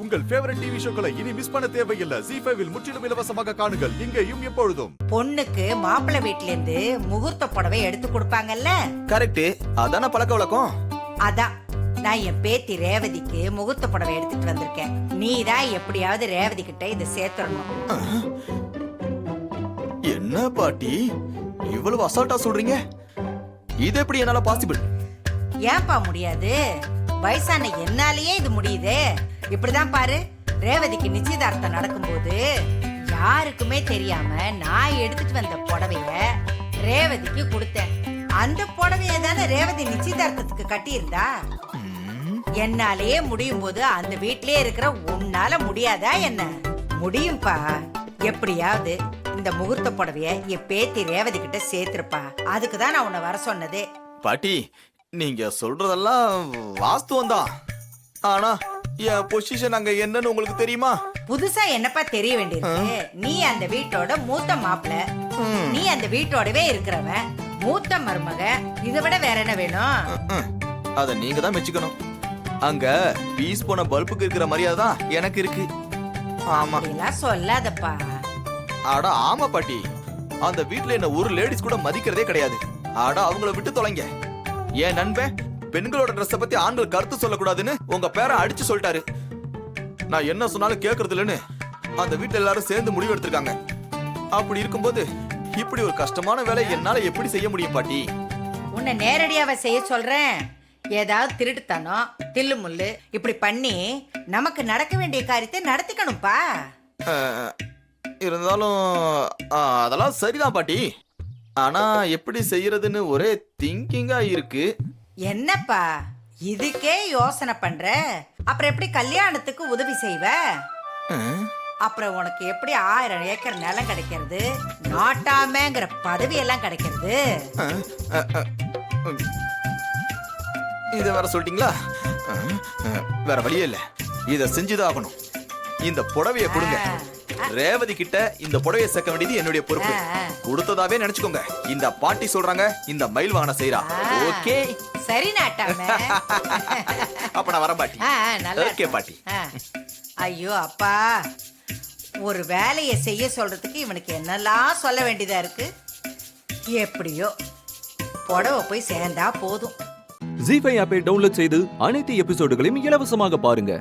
உங்கள் favourite TV ஷோக்களை இனி miss பண்ண தேவையில்லை. ZEE5 இல் முற்றிலும் இலவசமாக காணுங்கள். இங்கேயும் எப்பொழுதும். பொண்ணுக்கு மாப்பிள்ளை வீட்ல இருந்து முகூர்த்த புடவை எடுத்து கொடுப்பாங்கல்ல. கரெக்ட், அதான பழக்க வழக்கம். அதான் நான் என் பேத்தி ரேவதிக்கு முகூர்த்த புடவை எடுத்துட்டு வந்திருக்கேன். நீ தான் எப்படியாவது ரேவதி கிட்ட இதை சேர்த்துடணும். என்ன பாட்டி இவ்வளவு அசால்ட்டா சொல்றீங்க? இது எப்படி என்னால பாசிபிள்? ஏன்பா முடியாது? வயசான என்னாலேயே இது முடியுதே. இப்படிதான் பாரு, ரேவதிக்கு நிச்சயதார்த்தம் நடக்கும்போது யாருக்குமே தெரியாம நான் எடுத்துட்டு வந்த புடவைய ரேவதிக்கு கொடுத்தேன். அந்த புடவைய தானே ரேவதி நிச்சயதார்த்தத்துக்கு கட்டியிருந்தா. என்னாலேயே முடியும் போது அந்த வீட்லயே இருக்கிற உன்னால முடியாதா என்ன? முடியும்பா. எப்படியாவது இந்த முகூர்த்த புடவைய என் பேத்தி ரேவதி கிட்ட சேர்த்திருப்பா. அதுக்குதான் நான் உன்னை வர சொன்னதே. பாட்டி நீங்க சொல்றதெல்லாம் வாஸ்தவம் தான். ஆனா என் பொசிஷன் அங்க என்னன்னு உங்களுக்கு தெரியுமா? புதுசா என்னப்பா தெரிய வேண்டியிருக்கு? நீ அந்த வீட்டோட மூத்த மாப்பிள்ள, நீ அந்த வீட்டோடவே இருக்கிறவன், மூத்த மருமக. இதை விட வேற என்ன வேணும்? அத நீங்க தான் மெச்சுக்கணும். அங்க பீஸ் போன பல்புக்கு இருக்கிற மரியாதை தான் எனக்கு இருக்கு. ஆமா, அப்படிலாம் சொல்லாதப்பா. ஆட ஆமா பாட்டி, அந்த வீட்ல என்ன ஒரு லேடிஸ் கூட மதிக்கிறதே கிடையாது. ஆட அவங்கள விட்டு தொலைங்க. என் நண்பன் பெண்களோட ட்ரெஸ்ஸ பத்தி ஆண்கள் கருத்து சொல்லக்கூடாதுன்னு உங்க பேரை அடிச்சு சொல்லிட்டாரு. நான் என்ன சொன்னாலும் கேக்குறது இல்லைன்னு அந்த வீட்டுல எல்லாரும் சேர்ந்து முடிவு எடுத்திருக்காங்க. அப்படி இருக்கும்போது இப்படி ஒரு கஷ்டமான வேலை என்னால எப்படி செய்ய முடியும் பாட்டி? உன்னை நேரடியாவ செய்ய சொல்றேன். ஏதாவது திருட்டுத்தனம் தில்லு முள்ளு இப்படி பண்ணி நமக்கு நடக்க வேண்டிய காரியத்தை நடத்திக்கணும்பா. இருந்தாலும் அதெல்லாம் சரிதான் பாட்டி. ஆனா எப்படி செய்யறதுன்னு ஒரே திங்கிங்கா இருக்கு. என்னப்பா இதுக்கே யோசனை பண்ற? அப்புறம் எப்படி கல்யாணத்துக்கு உதவி செய்வ? அப்புறம் உனக்கு எப்படி 1000 ஏக்கர் நிலம் கிடைக்கிறது, நாட்டாமங்கிற பதவி எல்லாம் கிடைக்கிறது? இத வேற சொல்லிட்டீங்களா? வேற வழியே இல்ல, இத செஞ்சுதான் ஆகணும். இந்த புடவைய கொடுங்க. ரேவதி கிட்ட இந்த புடவைய சேர்க்க வேண்டியது என்னுடைய பொறுப்பு. கொடுத்ததாவே நினைச்சுக்கோங்க. இந்த பாட்டி சொல்றாங்க, இந்த மயில் வாகன செய்யறா. ஓகே சரி நாட்டாம. அப்ப நான் வரேன் பாட்டி. ஓகே பாட்டி. ஐயோ அப்பா, ஒரு வேலையை செய்ய சொல்றதுக்கு இவனுக்கு என்னெல்லாம் சொல்ல வேண்டியதா இருக்கு. எப்படியோ புடவை போய் சேர்ந்தா போதும். ZEE5 ஆப்பை டவுன்லோட் செய்து அனைத்து எபிசோடுகளையும் இலவசமாக பாருங்க.